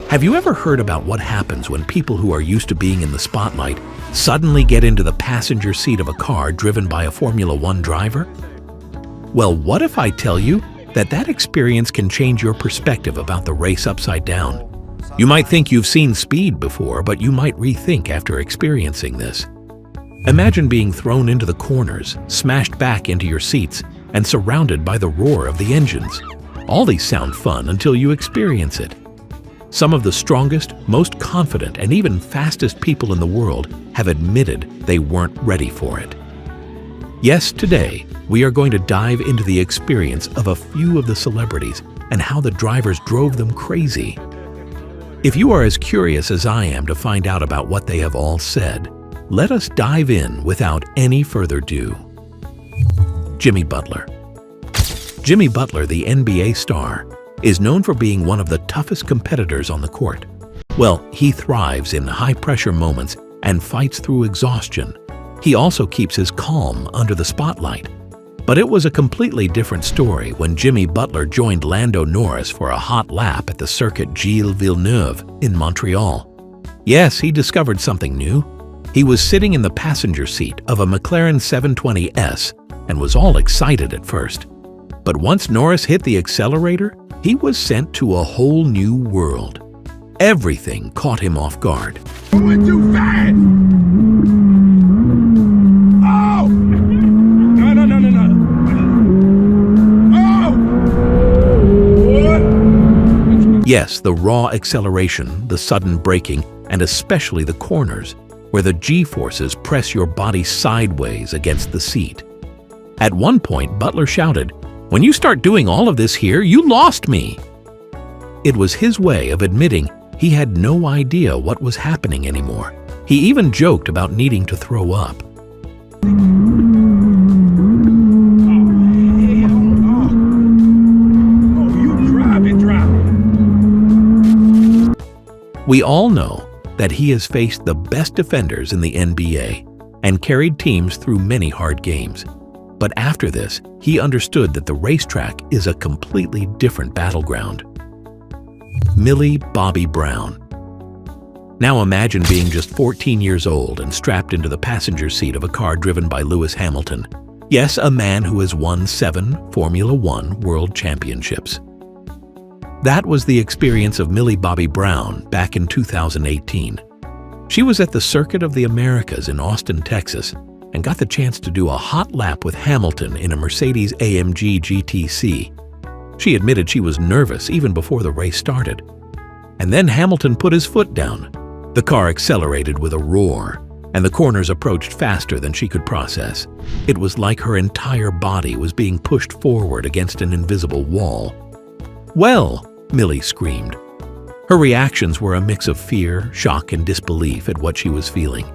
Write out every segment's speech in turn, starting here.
Have you ever heard about what happens when people who are used to being in the spotlight suddenly get into the passenger seat of a car driven by a Formula One driver? Well, what if I tell you that experience can change your perspective about the race upside down? You might think you've seen speed before, but you might rethink after experiencing this. Imagine being thrown into the corners, smashed back into your seats, and surrounded by the roar of the engines. All these sound fun until you experience it. Some of the strongest, most confident, and even fastest people in the world have admitted they weren't ready for it. Yes, today, we are going to dive into the experience of a few of the celebrities and how the drivers drove them crazy. If you are as curious as I am to find out about what they have all said, let us dive in without any further ado. Jimmy Butler. Jimmy Butler, the NBA star, is known for being one of the toughest competitors on the court. Well, he thrives in high-pressure moments and fights through exhaustion. He also keeps his calm under the spotlight. But it was a completely different story when Jimmy Butler joined Lando Norris for a hot lap at the circuit Gilles Villeneuve in Montreal. Yes, he discovered something new. He was sitting in the passenger seat of a McLaren 720S and was all excited at first. But once Norris hit the accelerator, he was sent to a whole new world. Everything caught him off guard. You went too fast! Oh! No. Oh! What? Yes, the raw acceleration, the sudden braking, and especially the corners, where the G-forces press your body sideways against the seat. At one point, Butler shouted, "When you start doing all of this here, you lost me!" It was his way of admitting he had no idea what was happening anymore. He even joked about needing to throw up. We all know that he has faced the best defenders in the NBA and carried teams through many hard games. But after this, he understood that the racetrack is a completely different battleground. Millie Bobby Brown. Now imagine being just 14 years old and strapped into the passenger seat of a car driven by Lewis Hamilton. Yes, a man who has won 7 Formula One World Championships. That was the experience of Millie Bobby Brown back in 2018. She was at the Circuit of the Americas in Austin, Texas, and got the chance to do a hot lap with Hamilton in a Mercedes-AMG GTC. She admitted she was nervous even before the race started. And then Hamilton put his foot down. The car accelerated with a roar, and the corners approached faster than she could process. It was like her entire body was being pushed forward against an invisible wall. "Well!" Millie screamed. Her reactions were a mix of fear, shock, and disbelief at what she was feeling.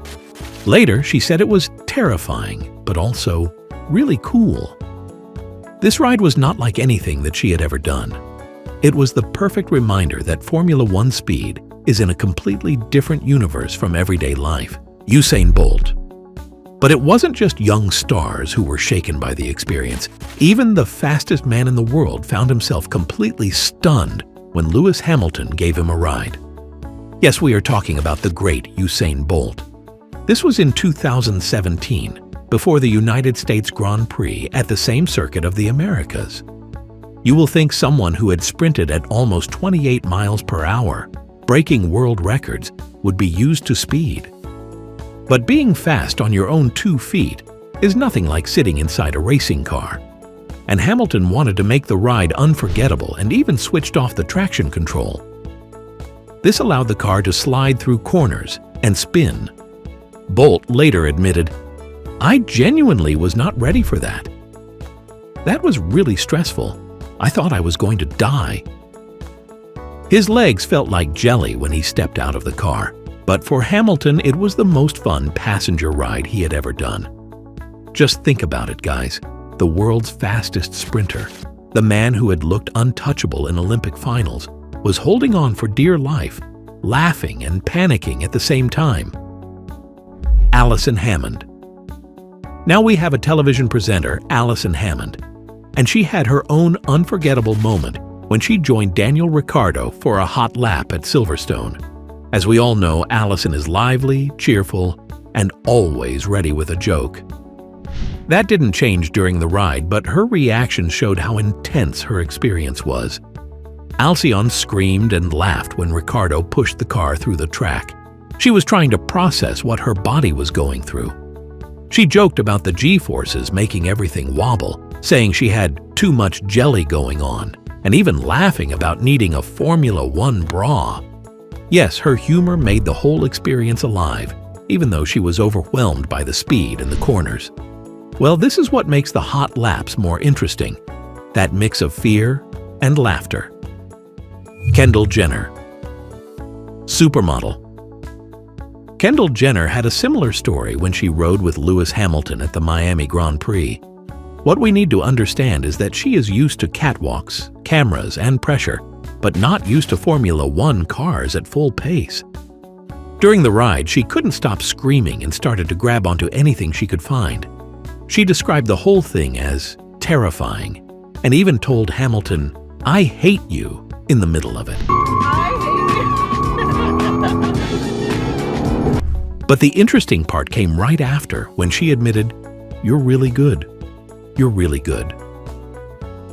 Later, she said it was terrifying, but also really cool. This ride was not like anything that she had ever done. It was the perfect reminder that Formula One speed is in a completely different universe from everyday life. Usain Bolt. But it wasn't just young stars who were shaken by the experience. Even the fastest man in the world found himself completely stunned when Lewis Hamilton gave him a ride. Yes, we are talking about the great Usain Bolt. This was in 2017, before the United States Grand Prix at the same circuit of the Americas. You will think someone who had sprinted at almost 28 miles per hour, breaking world records, would be used to speed. But being fast on your own 2 feet is nothing like sitting inside a racing car. And Hamilton wanted to make the ride unforgettable and even switched off the traction control. This allowed the car to slide through corners and spin. Bolt later admitted, "I genuinely was not ready for that. That was really stressful. I thought I was going to die." His legs felt like jelly when he stepped out of the car, but for Hamilton it was the most fun passenger ride he had ever done. Just think about it, guys. The world's fastest sprinter, the man who had looked untouchable in Olympic finals, was holding on for dear life, laughing and panicking at the same time. Alison Hammond. Now we have a television presenter, Alison Hammond, and she had her own unforgettable moment when she joined Daniel Ricciardo for a hot lap at Silverstone. As we all know, Allison is lively, cheerful, and always ready with a joke. That didn't change during the ride, but her reaction showed how intense her experience was. Alcyon screamed and laughed when Ricciardo pushed the car through the track. She was trying to process what her body was going through. She joked about the G-forces making everything wobble, saying she had too much jelly going on, and even laughing about needing a Formula One bra. Yes, her humor made the whole experience alive, even though she was overwhelmed by the speed in the corners. Well, this is what makes the hot laps more interesting, that mix of fear and laughter. Kendall Jenner. Supermodel. Kendall Jenner had a similar story when she rode with Lewis Hamilton at the Miami Grand Prix. What we need to understand is that she is used to catwalks, cameras, and pressure, but not used to Formula One cars at full pace. During the ride, she couldn't stop screaming and started to grab onto anything she could find. She described the whole thing as terrifying, and even told Hamilton, "I hate you," in the middle of it. But the interesting part came right after, when she admitted, "You're really good. You're really good."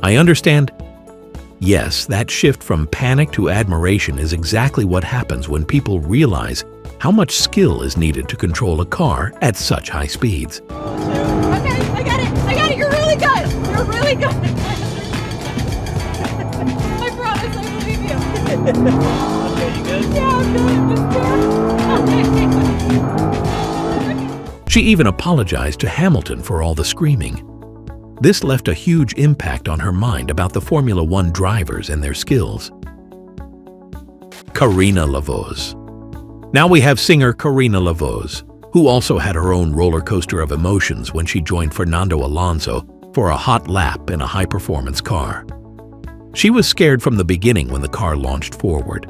I understand. Yes, that shift from panic to admiration is exactly what happens when people realize how much skill is needed to control a car at such high speeds. Okay, I got it, you're really good, you're really good. I promise, I believe you. Okay, you good? Yeah, I'm good, She even apologized to Hamilton for all the screaming. This left a huge impact on her mind about the Formula One drivers and their skills. Karina Lavos. Now we have singer Karina Lavos, who also had her own roller coaster of emotions when she joined Fernando Alonso for a hot lap in a high-performance car. She was scared from the beginning when the car launched forward.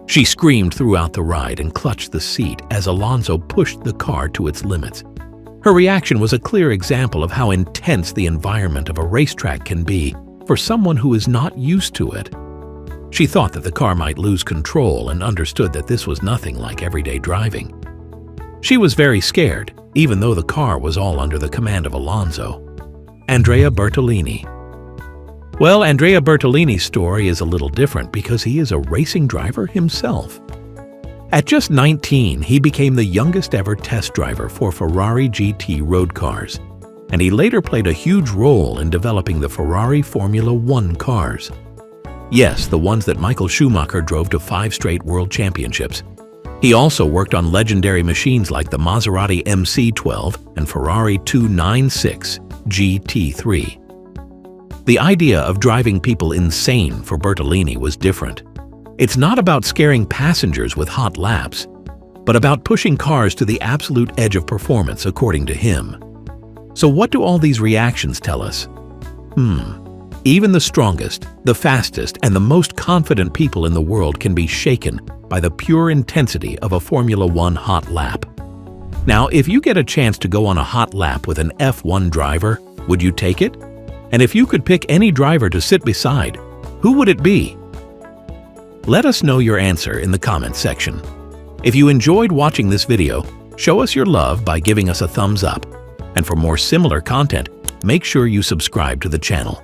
She screamed throughout the ride and clutched the seat as Alonso pushed the car to its limits. Her reaction was a clear example of how intense the environment of a racetrack can be for someone who is not used to it. She thought that the car might lose control and understood that this was nothing like everyday driving. She was very scared, even though the car was all under the command of Alonso. Andrea Bertolini. Well, Andrea Bertolini's story is a little different because he is a racing driver himself. At just 19, he became the youngest ever test driver for Ferrari GT road cars, and he later played a huge role in developing the Ferrari Formula One cars. Yes, the ones that Michael Schumacher drove to 5 straight world championships. He also worked on legendary machines like the Maserati MC12 and Ferrari 296 GT3. The idea of driving people insane for Bertolini was different. It's not about scaring passengers with hot laps, but about pushing cars to the absolute edge of performance, according to him. So what do all these reactions tell us? Even the strongest, the fastest, and the most confident people in the world can be shaken by the pure intensity of a Formula One hot lap. Now, if you get a chance to go on a hot lap with an F1 driver, would you take it? And if you could pick any driver to sit beside, who would it be? Let us know your answer in the comments section. If you enjoyed watching this video, show us your love by giving us a thumbs up. And for more similar content, make sure you subscribe to the channel.